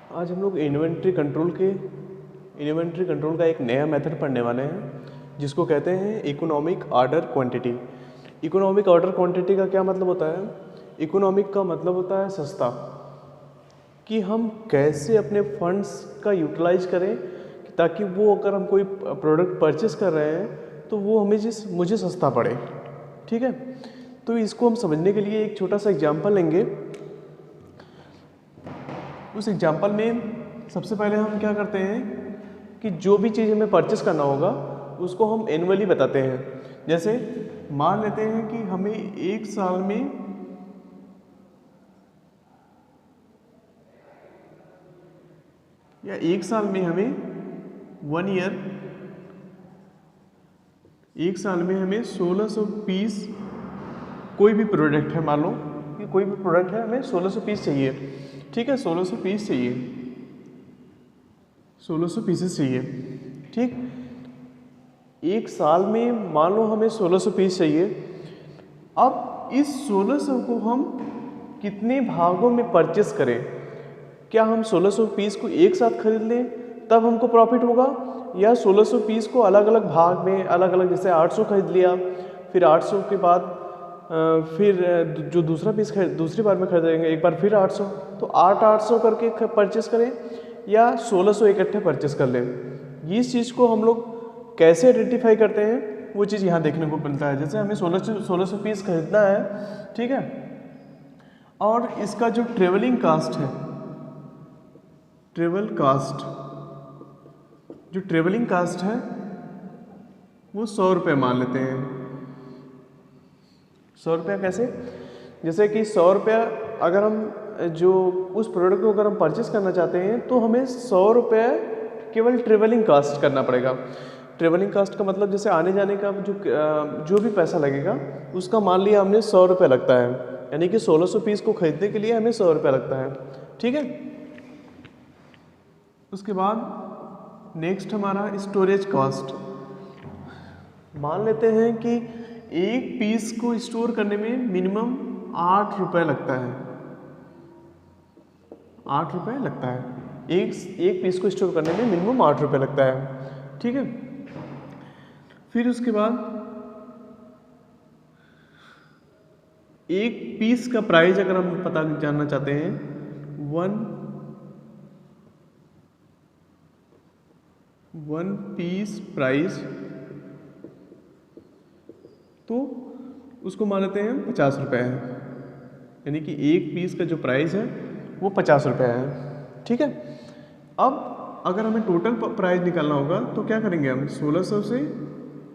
आज हम लोग इन्वेंट्री कंट्रोल का एक नया मेथड पढ़ने वाले हैं जिसको कहते हैं economic order quantity. Economic order quantity का क्या मतलब होता है? इकोनॉमिक का मतलब होता है सस्ता, कि हम कैसे अपने फंड्स का यूटिलाइज करें ताकि वो अगर हम कोई प्रोडक्ट परचेस कर रहे हैं तो वो मुझे सस्ता पड़े। ठीक है, तो इसको हम समझने के लिए एक छोटा सा एग्जांपल लेंगे। उस एग्जांपल में सबसे पहले हम क्या करते हैं कि जो भी चीज़ हमें परचेस करना होगा उसको हम एनुअली बताते हैं। जैसे मान लेते हैं कि हमें एक साल में या एक साल में हमें 1 ईयर, एक साल में हमें 1600 पीस कोई भी प्रोडक्ट है, मान लो कि कोई भी प्रोडक्ट है, हमें 1600 पीस चाहिए। ठीक है, 1600 पीस चाहिए, 1600 पीसेस चाहिए। ठीक, एक साल में मान लो हमें 1600 पीस चाहिए। अब इस 1600 को हम कितने भागों में परचेस करें? क्या हम 1600 पीस को एक साथ खरीद लें तब हमको प्रॉफिट होगा, या 1600 पीस को अलग अलग भाग में अलग अलग, जैसे 800 खरीद लिया, फिर 800 के बाद फिर जो दूसरा पीस दूसरी बार में खरीदेंगे, एक बार फिर 800, तो 800 करके परचेस करें या 1600 इकट्ठे परचेस कर लें? इस चीज़ को हम लोग कैसे आइडेंटिफाई करते हैं वो चीज़ यहाँ देखने को मिलता है। जैसे हमें 1600 पीस खरीदना है, ठीक है, और इसका जो ट्रेवलिंग कास्ट है, ट्रेवलिंग कास्ट है वो 100 रुपये मान लेते हैं। 100 रुपया कैसे? जैसे कि 100 रुपया अगर हम जो उस प्रोडक्ट को अगर हम परचेस करना चाहते हैं तो हमें 100 रुपये केवल ट्रेवलिंग कास्ट करना पड़ेगा। ट्रेवलिंग कास्ट का मतलब जैसे आने जाने का जो भी पैसा लगेगा उसका मान लिया हमने 100 रुपये लगता है, यानी कि 1600 पीस को खरीदने के लिए हमें 100 रुपये लगता है। ठीक है, उसके बाद नेक्स्ट हमारा स्टोरेज कॉस्ट। मान लेते हैं कि एक पीस को स्टोर करने में मिनिमम 8 रुपये लगता है। 8 रुपये लगता है एक पीस को स्टोर करने में मिनिमम 8 रुपये लगता है। ठीक है, फिर उसके बाद एक पीस का प्राइस अगर हम पता जानना चाहते हैं, वन पीस प्राइस, तो उसको मान लेते हैं 50 रुपये है, यानी कि एक पीस का जो प्राइस है वो 50 रुपये है। ठीक है, अब अगर हमें टोटल प्राइस निकालना होगा तो क्या करेंगे हम? 1600 से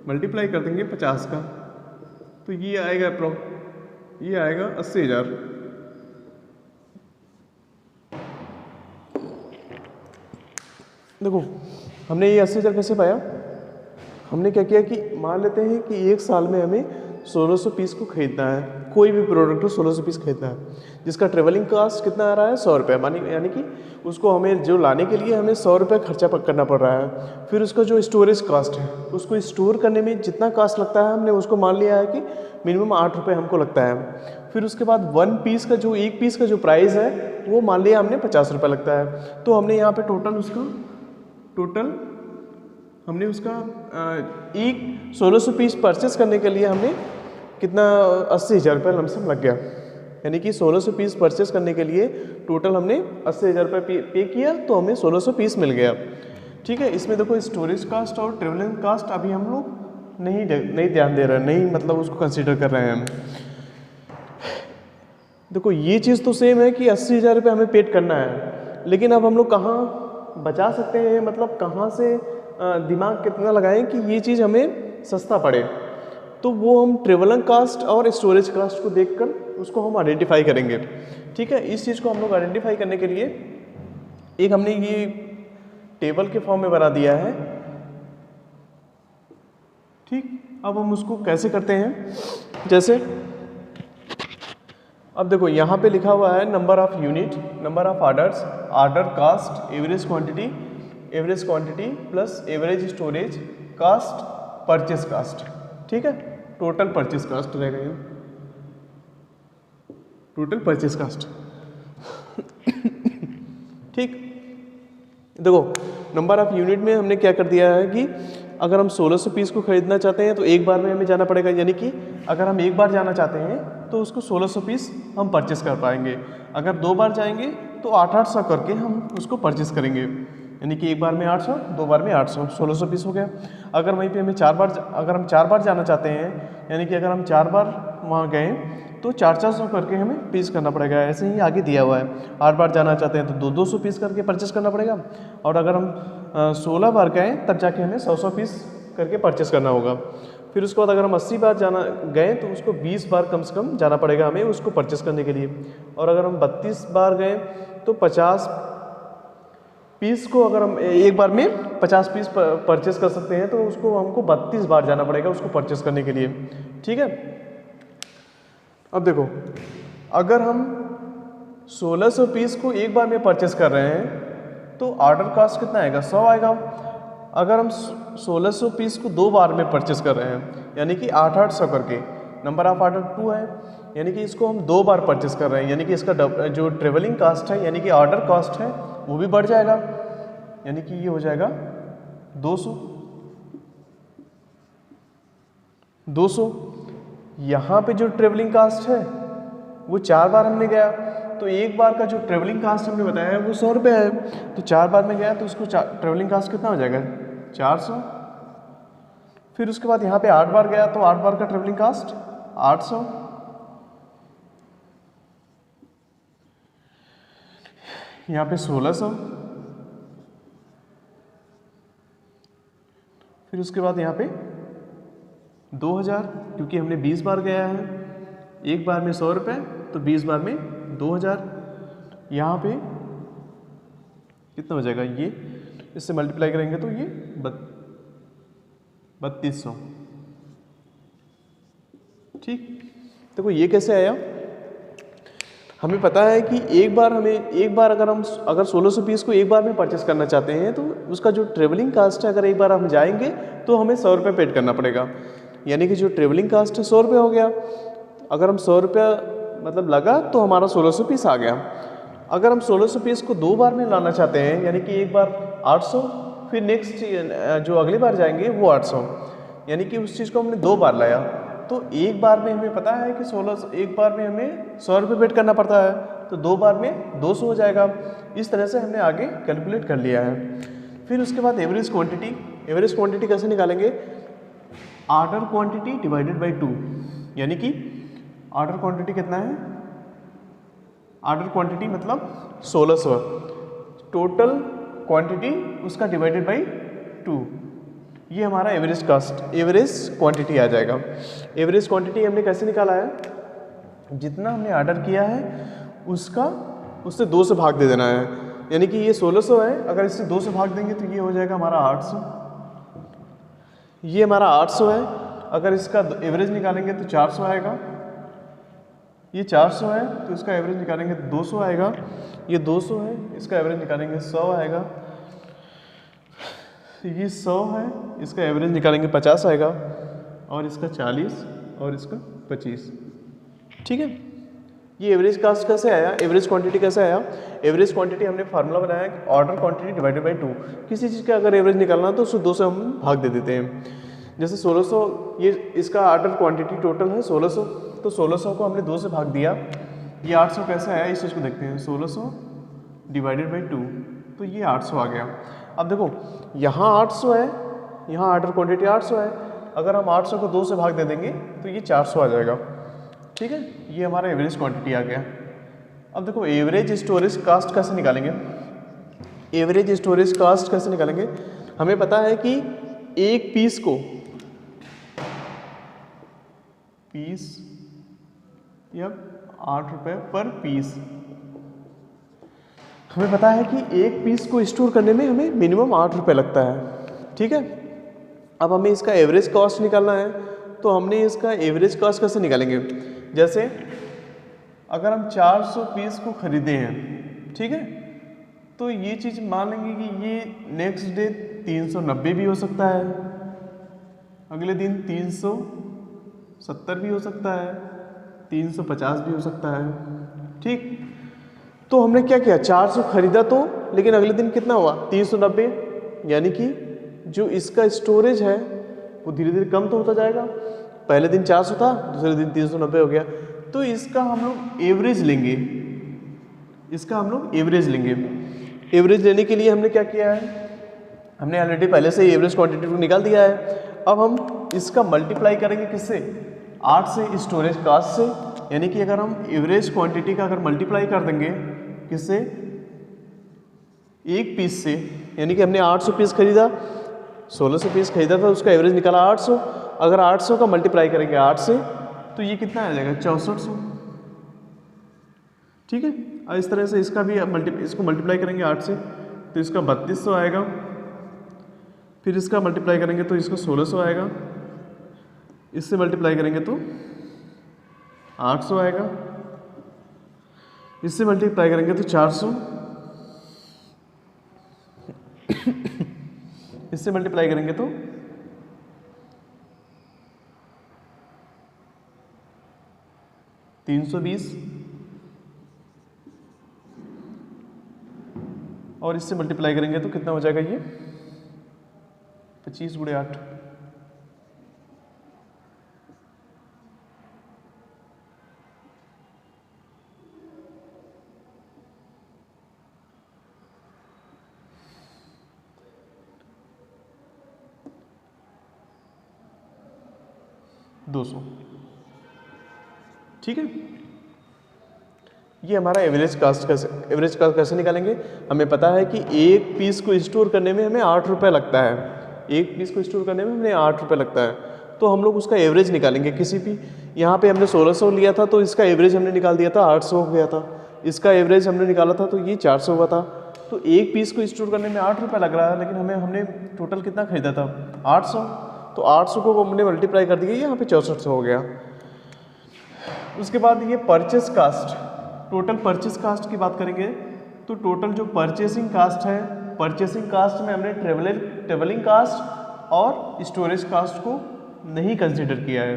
मल्टीप्लाई कर देंगे 50 का, तो ये आएगा 80,000। देखो हमने ये 80,000 कैसे पाया? हमने क्या किया कि मान लेते हैं कि एक साल में हमें 1600 पीस को खरीदना है, कोई भी प्रोडक्ट हो 1600 पीस खरीदना है, जिसका ट्रेवलिंग कास्ट कितना आ रहा है? 100 रुपये, यानी कि उसको हमें जो लाने के लिए हमें 100 रुपये खर्चा करना पड़ रहा है। फिर उसका जो स्टोरेज कास्ट है, उसको स्टोर करने में जितना कास्ट लगता है हमने उसको मान लिया है कि मिनिमम 8 रुपये हमको लगता है। फिर उसके बाद एक पीस का जो प्राइस है वो मान लिया हमने 50 रुपये लगता है। तो हमने यहाँ पर हमने उसका एक 1600 पीस परचेस करने के लिए हमने कितना 80,000 रुपये लमसम लग गया, यानी कि 1600 पीस परचेस करने के लिए टोटल हमने 80,000 रुपये पे किया तो हमें 1600 पीस मिल गया। ठीक है, इसमें देखो स्टोरेज कास्ट और ट्रेवलिंग कास्ट अभी हम लोग नहीं ध्यान दे रहे हैं, नहीं मतलब उसको कंसिडर कर रहे हैं हम। देखो ये चीज़ तो सेम है कि 80,000 रुपये हमें पेड करना है, लेकिन अब हम लोग कहाँ बचा सकते हैं, मतलब कहाँ से दिमाग कितना लगाएं कि ये चीज़ हमें सस्ता पड़े? तो वो हम ट्रेवलिंग कास्ट और स्टोरेज कास्ट को देखकर उसको हम आइडेंटिफाई करेंगे। ठीक है, इस चीज़ को हम लोग आइडेंटिफाई करने के लिए एक हमने ये टेबल के फॉर्म में बना दिया है। ठीक, अब हम उसको कैसे करते हैं? जैसे अब देखो यहाँ पे लिखा हुआ है number of unit, number of orders, order cost, average quantity plus average storage cost, purchase cost. ठीक है, टोटल परचेस कास्ट रहेगा ये, टोटल परचेस कास्ट। ठीक, देखो नंबर ऑफ यूनिट में हमने क्या कर दिया है कि अगर हम 1600 पीस को खरीदना चाहते हैं तो एक बार में हमें जाना पड़ेगा, यानी कि अगर हम एक बार जाना चाहते हैं तो उसको 1600 पीस हम परचेस कर पाएंगे। अगर 2 बार जाएंगे तो 800 करके हम उसको परचेस करेंगे, यानी कि एक बार में 800, 2 बार में 800, 1600 पीस हो गया। अगर वहीं पे हमें अगर हम 4 बार जाना चाहते हैं, यानी कि अगर हम 4 बार वहाँ गए तो 400 करके हमें पीस करना पड़ेगा। ऐसे ही आगे दिया हुआ है, 8 बार जाना चाहते हैं तो 200 पीस करके परचेस करना पड़ेगा। और अगर हम 16 बार गए तब जाके हमें 100 पीस करके परचेस करना होगा। फिर उसके बाद अगर हम 80 बार जाना गए तो उसको 20 बार कम से कम जाना पड़ेगा हमें उसको परचेस करने के लिए। और अगर हम 32 बार गए तो 50 पीस को अगर हम एक बार में 50 पीस परचेस कर सकते हैं, तो उसको हमको 32 बार जाना पड़ेगा उसको परचेस करने के लिए। ठीक है, अब देखो अगर हम 1600 पीस को एक बार में परचेस कर रहे हैं तो ऑर्डर कॉस्ट कितना आएगा, 100 आएगा। अगर हम 1600 पीस को 2 बार में परचेस कर रहे हैं, यानी कि 800 करके, नंबर ऑफ ऑर्डर 2 है, यानी कि इसको हम 2 बार परचेस कर रहे हैं, यानी कि इसका जो ट्रेवलिंग कास्ट है यानी कि ऑर्डर कॉस्ट है वो भी बढ़ जाएगा, यानी कि ये हो जाएगा 200। यहाँ पे जो ट्रेवलिंग कास्ट है वो 4 बार हमने गया तो एक बार का जो ट्रेवलिंग कास्ट हमने बताया है वो 100 रुपये है, तो 4 बार में गया तो उसको ट्रेवलिंग कास्ट कितना हो जाएगा, 400। फिर उसके बाद यहाँ पे 8 बार गया तो 8 बार का ट्रेवलिंग कास्ट 800। यहाँ पे 1600। फिर उसके बाद यहाँ पे 2000, क्योंकि हमने 20 बार गया है, एक बार में 100 रुपये तो 20 बार में 2000। यहाँ पे कितना हो जाएगा, ये इससे मल्टीप्लाई करेंगे तो ये 3200। ठीक, देखो ये कैसे आया, हमें पता है कि एक बार अगर 1600 पीस को एक बार में परचेस करना चाहते हैं तो उसका जो ट्रेवलिंग कास्ट है, अगर एक बार हम जाएंगे तो हमें 100 रुपये पेड करना पड़ेगा, यानी कि जो ट्रेवलिंग कास्ट है 100 रुपये हो गया। अगर हम 100 रुपया मतलब लगा तो हमारा 1600 पीस आ गया। अगर हम 1600 पीस को 2 बार में लाना चाहते हैं, यानी कि एक बार 800, फिर नेक्स्ट जो अगली बार जाएंगे वो 800, यानी कि उस चीज़ को हमने 2 बार लाया, तो एक बार में हमें पता है कि 1600, एक बार में हमें 100 रुपये पेड करना पड़ता है, तो 2 बार में 200 हो जाएगा। इस तरह से हमने आगे कैलकुलेट कर लिया है। फिर उसके बाद एवरेज क्वांटिटी कैसे निकालेंगे, ऑर्डर क्वांटिटी डिवाइडेड बाई 2, यानी कि ऑर्डर क्वांटिटी कितना है, ऑर्डर क्वांटिटी मतलब 1600, टोटल क्वांटिटी उसका डिवाइडेड बाई 2, ये हमारा एवरेज क्वांटिटी आ जाएगा। एवरेज क्वांटिटी हमने कैसे निकाला है, जितना हमने ऑर्डर किया है उससे 2 से भाग दे देना है, यानी कि ये 1600 है, अगर इससे 2 से भाग देंगे तो ये हो जाएगा हमारा 800, ये हमारा 800 है। अगर इसका एवरेज निकालेंगे तो 400 आएगा, ये 400 है तो इसका एवरेज निकालेंगे तो 200 आएगा, ये 200 है इसका एवरेज निकालेंगे 100 आएगा, ये 100 है इसका एवरेज निकालेंगे 50 आएगा, और इसका 40 और इसका 25। ठीक है, ये एवरेज कास्ट कैसे आया, एवरेज क्वांटिटी कैसे आया, एवरेज क्वांटिटी हमने फार्मूला बनाया कि ऑर्डर क्वांटिटी डिवाइडेड बाई 2, किसी चीज़ का अगर एवरेज निकालना तो उसको 2 से हम भाग दे देते हैं। जैसे 1600, ये इसका ऑर्डर क्वांटिटी टोटल है 1600, तो 1600 को हमने 2 से भाग दिया, ये 800 कैसे आया इस चीज़ को देखते हैं, 1600 डिवाइडेड बाई 2, तो ये 800 आ गया। अब देखो यहाँ 800 है, यहाँ ऑर्डर क्वांटिटी 800 है, अगर हम 800 को 2 से भाग दे देंगे तो ये 400 आ जाएगा। ठीक है, ये हमारा एवरेज क्वांटिटी आ गया। अब देखो एवरेज स्टोरेज कास्ट कैसे निकालेंगे, एवरेज स्टोरेज कास्ट कैसे निकालेंगे, हमें पता है कि एक पीस या 8 रुपये पर पीस, हमें पता है कि एक पीस को स्टोर करने में हमें मिनिमम 8 रुपये लगता है। ठीक है, अब हमें इसका एवरेज कॉस्ट निकालना है, तो हमने इसका एवरेज कॉस्ट कैसे निकालेंगे, जैसे अगर हम 400 पीस को खरीदे हैं, ठीक है, तो ये चीज़ मान लेंगे कि ये नेक्स्ट डे 390 भी हो सकता है, अगले दिन 370 भी हो सकता है, 350 भी हो सकता है। ठीक, तो हमने क्या किया, 400 खरीदा तो, लेकिन अगले दिन कितना हुआ 390, यानी कि जो इसका स्टोरेज है वो धीरे धीरे कम तो होता जाएगा। पहले दिन 400 था, दूसरे दिन 390 हो गया। तो इसका हम लोग एवरेज लेंगे, इसका हम लोग एवरेज लेंगे। एवरेज लेने के लिए हमने क्या किया है, हमने ऑलरेडी पहले से ही एवरेज क्वांटिटी को निकाल दिया है। अब हम इसका मल्टीप्लाई करेंगे किससे, 8 से, स्टोरेज कास्ट से। यानी कि अगर हम एवरेज क्वांटिटी का अगर मल्टीप्लाई कर देंगे किससे, एक पीस से, यानी कि हमने 800 पीस खरीदा, 1600 पीस खरीदा था, उसका एवरेज निकाला 800। अगर 800 का मल्टीप्लाई करेंगे 8 से तो ये कितना आ जाएगा 6400। ठीक है, और इस तरह से इसका भी इसको मल्टीप्लाई करेंगे 8 से तो इसका 3200 आएगा। फिर इसका मल्टीप्लाई करेंगे तो इसको 1600 आएगा। इससे मल्टीप्लाई करेंगे तो 800 आएगा। इससे मल्टीप्लाई करेंगे तो 400। इससे मल्टीप्लाई करेंगे तो 320, और इससे मल्टीप्लाई करेंगे तो कितना हो जाएगा ये 25 × 8। ठीक है, ये हमारा एवरेज कास्ट कैसे निकालेंगे। हमें पता है कि एक पीस को स्टोर करने में हमें 8 रुपये लगता है, एक पीस को स्टोर करने में हमें 8 रुपये लगता है। तो हम लोग उसका एवरेज निकालेंगे किसी भी, यहाँ पे हमने 1600 लिया था तो इसका एवरेज हमने निकाल दिया था 800 हो गया था। इसका एवरेज हमने निकाला था तो ये 400 हुआ था। तो एक पीस को स्टोर करने में 8 रुपये लग रहा है, लेकिन हमने टोटल कितना खरीदा था 800। तो 800 को हमने मल्टीप्लाई कर दिया, यहाँ पे 6400 हो गया। उसके बाद ये purchase cost, total purchase cost की बात करेंगे तो टोटल जो परचेसिंग कास्ट है, परचेसिंग कास्ट में हमने ट्रेवलिंग कास्ट और स्टोरेज कास्ट को नहीं कंसिडर किया है।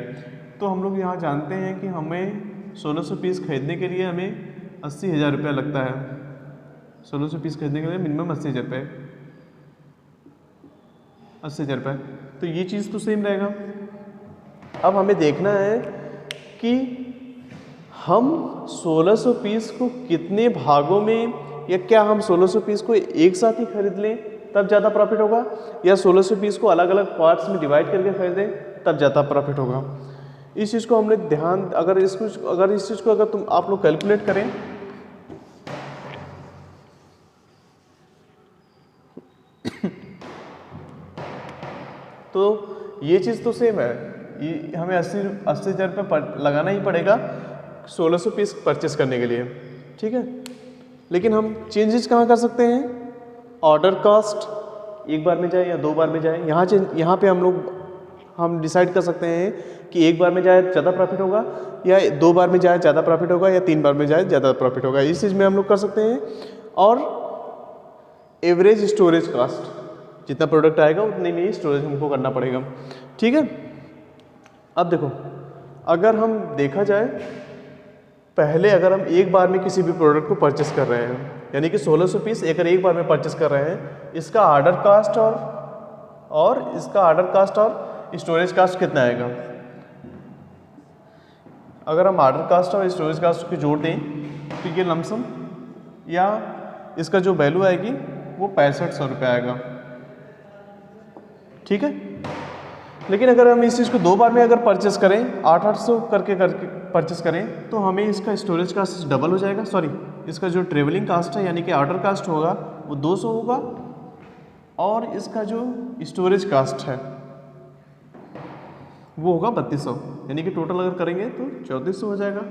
तो हम लोग यहाँ जानते हैं कि हमें 1600 पीस खरीदने के लिए हमें 80,000 रुपया लगता है। 1600 पीस खरीदने के लिए मिनिमम 80,000 रुपये, 80,000 रुपये। तो ये चीज़ तो सेम रहेगा। अब हमें देखना है कि हम 1600 पीस को कितने भागों में, या क्या हम 1600 पीस को एक साथ ही खरीद लें तब ज़्यादा प्रॉफिट होगा, या 1600 पीस को अलग अलग पार्ट्स में डिवाइड करके खरीदें तब ज़्यादा प्रॉफिट होगा। इस चीज़ को हमने ध्यान, अगर इस चीज़ को अगर आप लोग कैलकुलेट करें तो ये चीज़ तो सेम है, ये हमें 80,000 रुपये लगाना ही पड़ेगा 1600 पीस परचेस करने के लिए। ठीक है, लेकिन हम चेंजेस कहाँ कर सकते हैं, ऑर्डर कास्ट एक बार में जाए या 2 बार में जाए, यहाँ पे हम डिसाइड कर सकते हैं कि एक बार में जाए ज़्यादा प्रॉफिट होगा, या 2 बार में जाए ज़्यादा प्रॉफिट होगा, या 3 बार में जाए ज़्यादा प्रॉफिट होगा। इस चीज़ में हम लोग कर सकते हैं। और एवरेज स्टोरेज कास्ट, जितना प्रोडक्ट आएगा उतने में ही स्टोरेज हमको करना पड़ेगा। ठीक है, अब देखो, अगर हम देखा जाए, पहले अगर हम एक बार में किसी भी प्रोडक्ट को परचेस कर रहे हैं, यानी कि 1600 पीस अगर एक बार में परचेस कर रहे हैं, इसका ऑर्डर कास्ट और इसका ऑर्डर कास्ट और स्टोरेज कास्ट कितना आएगा। अगर हम ऑर्डर कास्ट और स्टोरेज कास्ट को जोड़ दें तो ये लमसम, या इसका जो वैल्यू आएगी वो 6500 रुपये आएगा। ठीक है, लेकिन अगर हम इस चीज़ को 2 बार में अगर परचेस करें, 800 करके परचेस करें, तो हमें इसका स्टोरेज कास्ट डबल हो जाएगा। सॉरी, इसका जो ट्रेवलिंग कास्ट है यानी कि ऑर्डर कास्ट होगा वो 200 होगा, और इसका जो स्टोरेज कास्ट है वो होगा 3200, यानी कि टोटल अगर करेंगे तो 3400 हो जाएगा।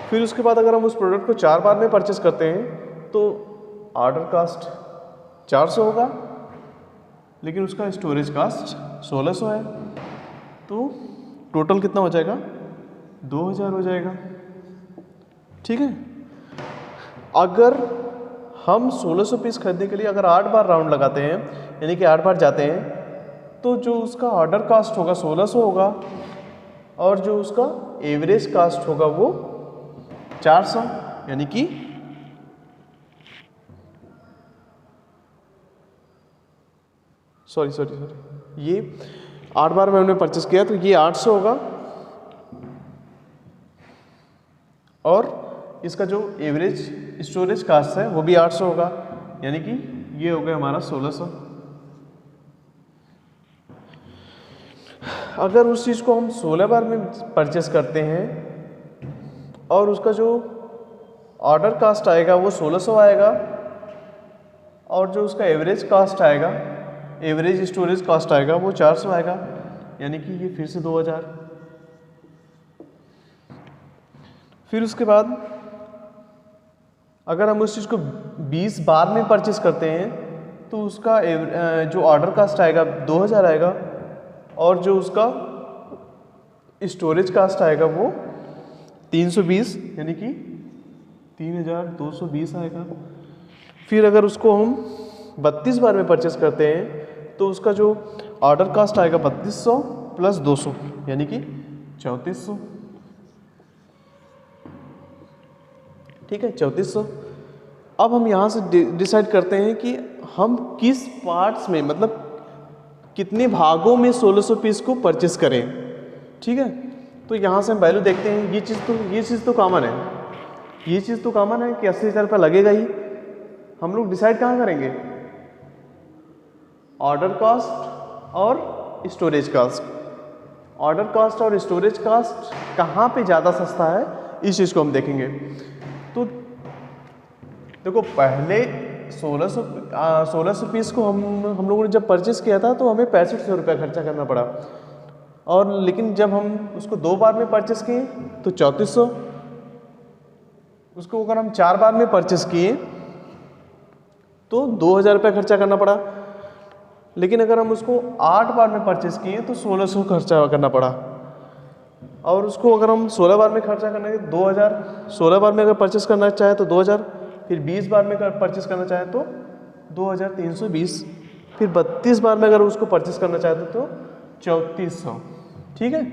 फिर उसके बाद अगर हम उस प्रोडक्ट को 4 बार में परचेस करते हैं तो ऑर्डर कास्ट 400 होगा, लेकिन उसका स्टोरेज कास्ट 1600 है, तो टोटल कितना हो जाएगा 2000 हो जाएगा। ठीक है, अगर हम 1600 पीस खरीदने के लिए अगर 8 बार राउंड लगाते हैं, यानी कि 8 बार जाते हैं, तो जो उसका ऑर्डर कास्ट होगा 1600 होगा, और जो उसका एवरेज कास्ट होगा वो 400, यानी कि सॉरी ये 8 बार में हमने परचेस किया तो ये 800 होगा, और इसका जो एवरेज स्टोरेज कास्ट है वो भी 800 होगा, यानी कि ये हो गया हमारा 1600। अगर उस चीज़ को हम 16 बार में परचेस करते हैं और उसका जो ऑर्डर कास्ट आएगा वो 1600 आएगा, और जो उसका एवरेज कास्ट आएगा, एवरेज स्टोरेज कास्ट आएगा वो 400 आएगा, यानी कि ये फिर से 2000। फिर उसके बाद अगर हम उस चीज़ को 20 बार में परचेस करते हैं तो उसका जो ऑर्डर कास्ट आएगा 2000 आएगा, और जो उसका स्टोरेज कास्ट आएगा वो 320, यानी कि 3220 आएगा। फिर अगर उसको हम 32 बार में परचेस करते हैं तो उसका जो ऑर्डर कास्ट आएगा 3200 प्लस 200, यानी कि 3400। ठीक है, 3400। अब हम यहाँ से डिसाइड करते हैं कि हम किस पार्ट्स में, मतलब कितने भागों में 1600 पीस को परचेस करें। ठीक है, तो यहाँ से हम वैल्यू देखते हैं। ये चीज़ तो कॉमन है, ये चीज़ तो कॉमन है कि 80,000 रुपये लगेगा ही। हम लोग डिसाइड कहाँ करेंगे? ऑर्डर कॉस्ट और स्टोरेज कास्ट। ऑर्डर कॉस्ट और स्टोरेज कास्ट कहाँ पे ज़्यादा सस्ता है, इस चीज़ को हम देखेंगे। तो देखो, पहले 1600 पीस को हम लोगों ने जब परचेस किया था तो हमें 6500 रुपये खर्चा करना पड़ा, और लेकिन जब हम उसको 2 बार में परचेस किए तो 3400। उसको अगर हम 4 बार में परचेस किए तो 2000 रुपये खर्चा करना पड़ा, लेकिन अगर हम उसको 8 बार में परचेस किए तो 1600 खर्चा करना पड़ा। और उसको अगर हम 16 बार में खर्चा करना है 2000, 16 बार में अगर परचेस करना चाहे तो 2000, फिर 20 बार में अगर परचेस करना चाहे तो 2320, फिर 32 बार में अगर उसको परचेस करना चाहते तो 3400। ठीक है,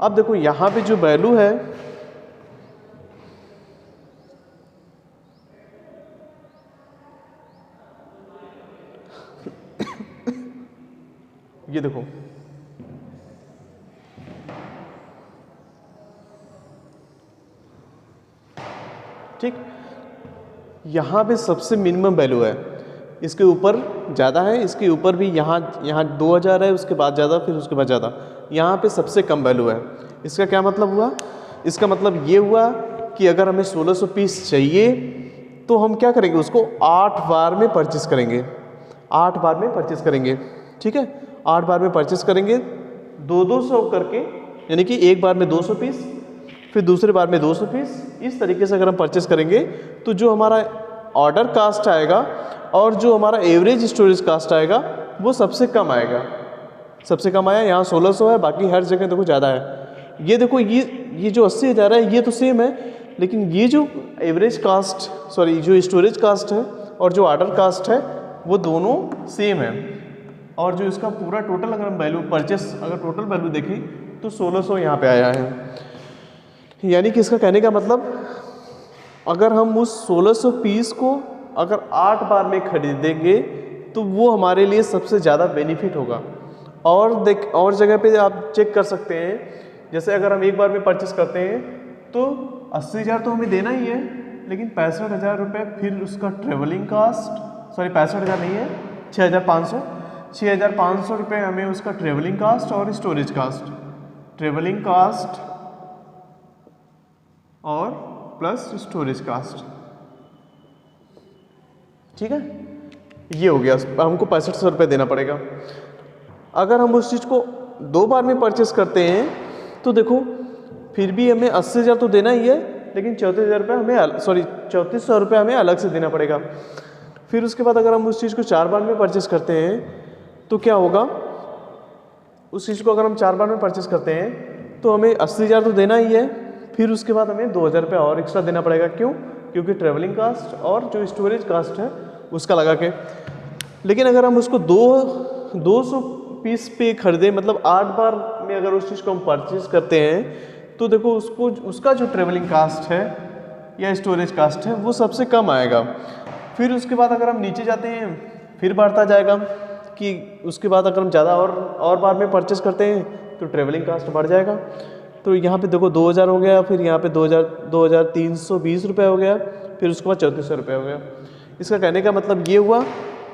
अब देखो यहाँ पे जो वैल्यू है ये देखो, ठीक, यहाँ पे सबसे मिनिमम वैल्यू है, इसके ऊपर ज़्यादा है, इसके ऊपर भी यहाँ 2000 है, उसके बाद ज़्यादा, फिर उसके बाद ज़्यादा, यहाँ पे सबसे कम वैल्यू है। इसका क्या मतलब हुआ? इसका मतलब ये हुआ कि अगर हमें 1600 पीस चाहिए तो हम क्या करेंगे, उसको 8 बार में परचेस करेंगे, 8 बार में परचेस करेंगे। ठीक है, 8 बार में परचेस करेंगे 200 करके, यानी कि एक बार में 200 पीस, फिर दूसरे बार में 200 पीस। इस तरीके से अगर हम परचेस करेंगे तो जो हमारा ऑर्डर कास्ट आएगा और जो हमारा एवरेज स्टोरेज कास्ट आएगा वो सबसे कम आएगा। सबसे कम आया यहाँ 1600 है, बाकी हर जगह देखो ज़्यादा है। ये देखो, ये जो 80,000 है ये तो सेम है, लेकिन ये जो एवरेज कास्ट, सॉरी जो स्टोरेज कास्ट है और जो ऑर्डर कास्ट है वो दोनों सेम है। और जो इसका पूरा टोटल अगर हम वैल्यू परचेस, अगर टोटल वैल्यू देखें तो 1600 यहाँ पे आया है। यानी कि इसका कहने का मतलब, अगर हम उस 1600 पीस को अगर 8 बार में खरीदेंगे तो वो हमारे लिए सबसे ज़्यादा बेनिफिट होगा। और जगह पे आप चेक कर सकते हैं, जैसे अगर हम एक बार में परचेस करते हैं तो 80,000 तो हमें देना ही है, लेकिन 65,000 रुपये फिर उसका ट्रेवलिंग कास्ट, सॉरी 65,000 नहीं है, 6,500 रुपये हमें उसका ट्रेवलिंग कास्ट और स्टोरेज कास्ट, ट्रेवलिंग कास्ट और प्लस स्टोरेज कास्ट। ठीक है, ये हो गया, हमको 6500 रुपये देना पड़ेगा। अगर हम उस चीज़ को 2 बार में परचेस करते हैं तो देखो फिर भी हमें 80,000 तो देना ही है, लेकिन 34,000 रुपये हमें, सॉरी 3400 रुपये हमें अलग से देना पड़ेगा। फिर उसके बाद अगर हम उस चीज़ को 4 बार में परचेस करते हैं तो क्या होगा, उस चीज़ को अगर हम 4 बार में परचेस करते हैं तो हमें 80,000 तो देना ही है, फिर उसके बाद हमें 2,000 रुपये और एक्स्ट्रा देना पड़ेगा। क्यों? क्योंकि ट्रेवलिंग कास्ट और जो स्टोरेज कास्ट है उसका लगा के। लेकिन अगर हम उसको 200 पीस पे खरीदें, मतलब 8 बार में अगर उस चीज़ को हम परचेज करते हैं तो देखो उसका जो ट्रेवलिंग कास्ट है या स्टोरेज कास्ट है वो सबसे कम आएगा। फिर उसके बाद अगर हम नीचे जाते हैं फिर बढ़ता जाएगा कि उसके बाद अगर हम ज़्यादा और बार में परचेस करते हैं तो ट्रेवलिंग कास्ट बढ़ जाएगा। तो यहाँ पे देखो 2000 हो गया, फिर यहाँ पे 2320 रुपये हो गया, फिर उसके बाद 3400 रुपये हो गया। इसका कहने का मतलब ये हुआ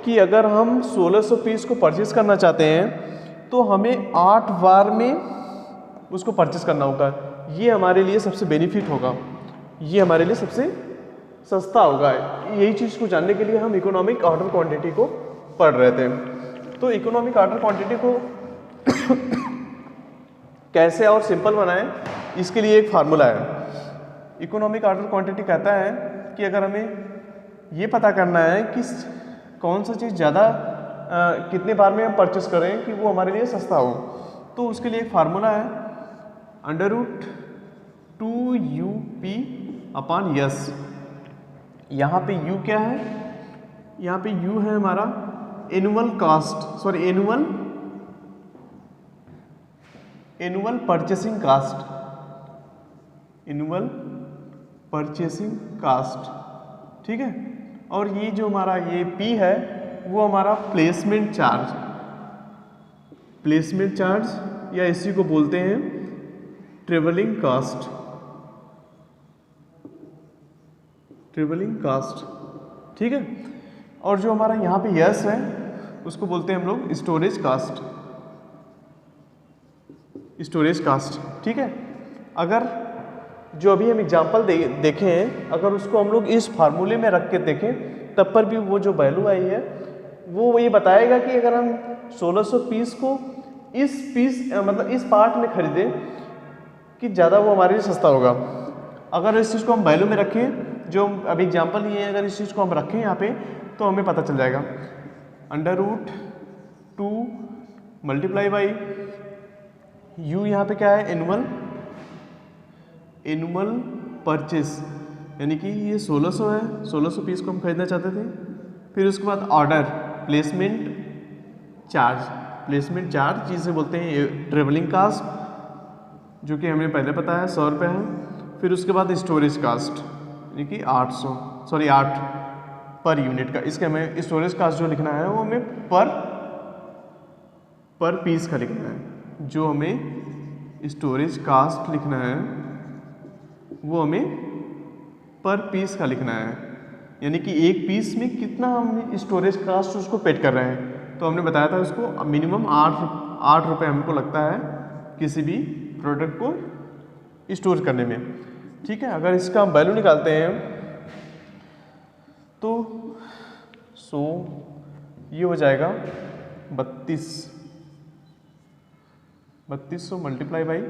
कि अगर हम 1600 पीस को परचेस करना चाहते हैं तो हमें 8 बार में उसको परचेस करना होगा। ये हमारे लिए सबसे बेनिफिट होगा, ये हमारे लिए सबसे सस्ता होगा। यही चीज़ को जानने के लिए हम इकोनॉमिक ऑर्डर क्वांटिटी को पढ़ रहे थे। तो इकोनॉमिक ऑर्डर क्वांटिटी को कैसे और सिंपल बनाएं, इसके लिए एक फार्मूला है। इकोनॉमिक ऑर्डर क्वांटिटी कहता है कि अगर हमें ये पता करना है कि कौन सा चीज़ ज़्यादा कितने बार में हम परचेस करें कि वो हमारे लिए सस्ता हो, तो उसके लिए एक फार्मूला है √2UP/S। यहाँ पे U क्या है, यहाँ पे U है हमारा एनुअल परचेसिंग कास्ट, ठीक है। और ये जो हमारा ये P है वो हमारा प्लेसमेंट चार्ज या इसी को बोलते हैं ट्रेवलिंग कास्ट, ठीक है। और जो हमारा यहाँ पे यस है उसको बोलते हैं हम लोग स्टोरेज कास्ट, ठीक है। अगर जो अभी हम एग्जांपल देखे हैं, अगर उसको हम लोग इस फार्मूले में रख के देखें तब पर भी वो जो वैल्यू आई है वो ये बताएगा कि अगर हम 1600 पीस को इस पार्ट में खरीदें कि ज़्यादा वो हमारे लिए सस्ता होगा। अगर इस चीज़ को हम वैल्यू में रखें, जो अभी एग्जांपल ये है, अगर इस चीज़ को हम रखें यहाँ पे तो हमें पता चल जाएगा √2 मल्टीप्लाई बाई U, यहाँ पे क्या है एनुअल परचेस, यानी कि ये 1600 है, 1600 पीस को हम खरीदना चाहते थे। फिर उसके बाद ऑर्डर प्लेसमेंट चार्ज जिसे बोलते हैं ट्रेवलिंग कास्ट, जो कि हमें पहले पता है 100 रुपये है। फिर उसके बाद स्टोरेज कास्ट यानी कि 8 पर यूनिट का, इसके हमें स्टोरेज कास्ट जो लिखना है वो हमें पर पीस का लिखना है। जो हमें स्टोरेज कास्ट लिखना है वो हमें पर पीस का लिखना है, यानी कि एक पीस में कितना हम स्टोरेज कास्ट उसको पेड कर रहे हैं। तो हमने बताया था उसको मिनिमम 8 रुपये हमको लगता है किसी भी प्रोडक्ट को स्टोर करने में, ठीक है। अगर इसका हम वैल्यू निकालते हैं तो ये हो जाएगा 3200 मल्टीप्लाई बाई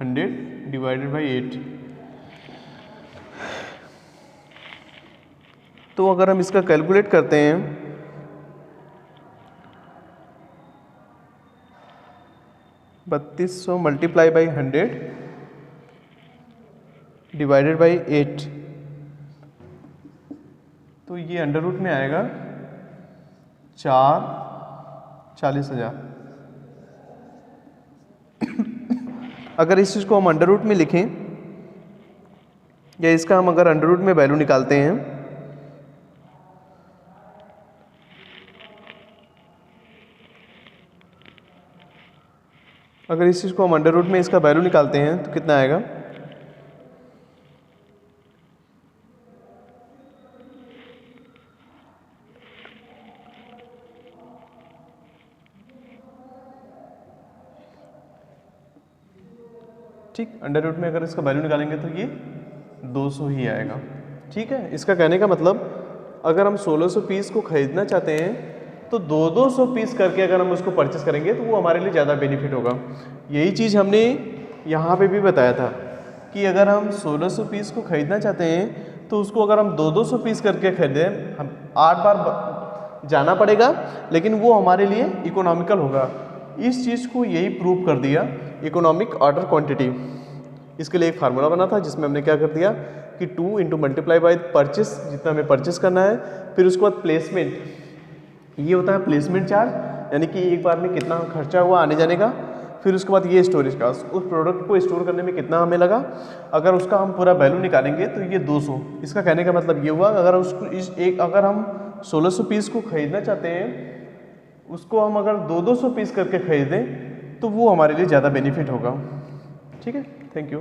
100 डिवाइडेड बाई 8। तो अगर हम इसका कैलकुलेट करते हैं 3200 मल्टीप्लाई बाई 100 डिवाइडेड बाई 8, तो ये अंडर रूट में आएगा 40,000। अगर इस चीज़ को हम अंडर रूट में लिखें या इसका हम अगर अंडर रूट में वैल्यू निकालते हैं अगर इस चीज़ को हम अंडर रूट में इसका वैल्यू निकालते हैं तो कितना आएगा, ठीक। अंडर रूट में अगर इसका वैल्यू निकालेंगे तो ये 200 ही आएगा, ठीक है। इसका कहने का मतलब अगर हम 1600 पीस को खरीदना चाहते हैं तो 200 पीस करके अगर हम उसको परचेस करेंगे तो वो हमारे लिए ज़्यादा बेनिफिट होगा। यही चीज़ हमने यहाँ पे भी बताया था कि अगर हम 1600 पीस को खरीदना चाहते हैं तो उसको अगर हम 200 पीस करके खरीदें, हम 8 बार जाना पड़ेगा लेकिन वो हमारे लिए इकोनॉमिकल होगा। इस चीज़ को यही प्रूव कर दिया इकोनॉमिक ऑर्डर क्वांटिटी। इसके लिए एक फार्मूला बना था जिसमें हमने क्या कर दिया कि 2 इंटू मल्टीप्लाई बाई परचेस, जितना हमें परचेस करना है, फिर उसके बाद प्लेसमेंट, ये होता है प्लेसमेंट चार्ज, यानी कि एक बार में कितना खर्चा हुआ आने जाने का। फिर उसके बाद ये स्टोरेज कास्ट, उस प्रोडक्ट को स्टोर करने में कितना हमें लगा, अगर उसका हम पूरा वैल्यू निकालेंगे तो ये 200। इसका कहने का मतलब ये हुआ अगर उसको अगर हम 1600 पीस को खरीदना चाहते हैं, उसको हम अगर 200 पीस करके खरीदें तो वो हमारे लिए ज़्यादा बेनिफिट होगा। ठीक है, थैंक यू।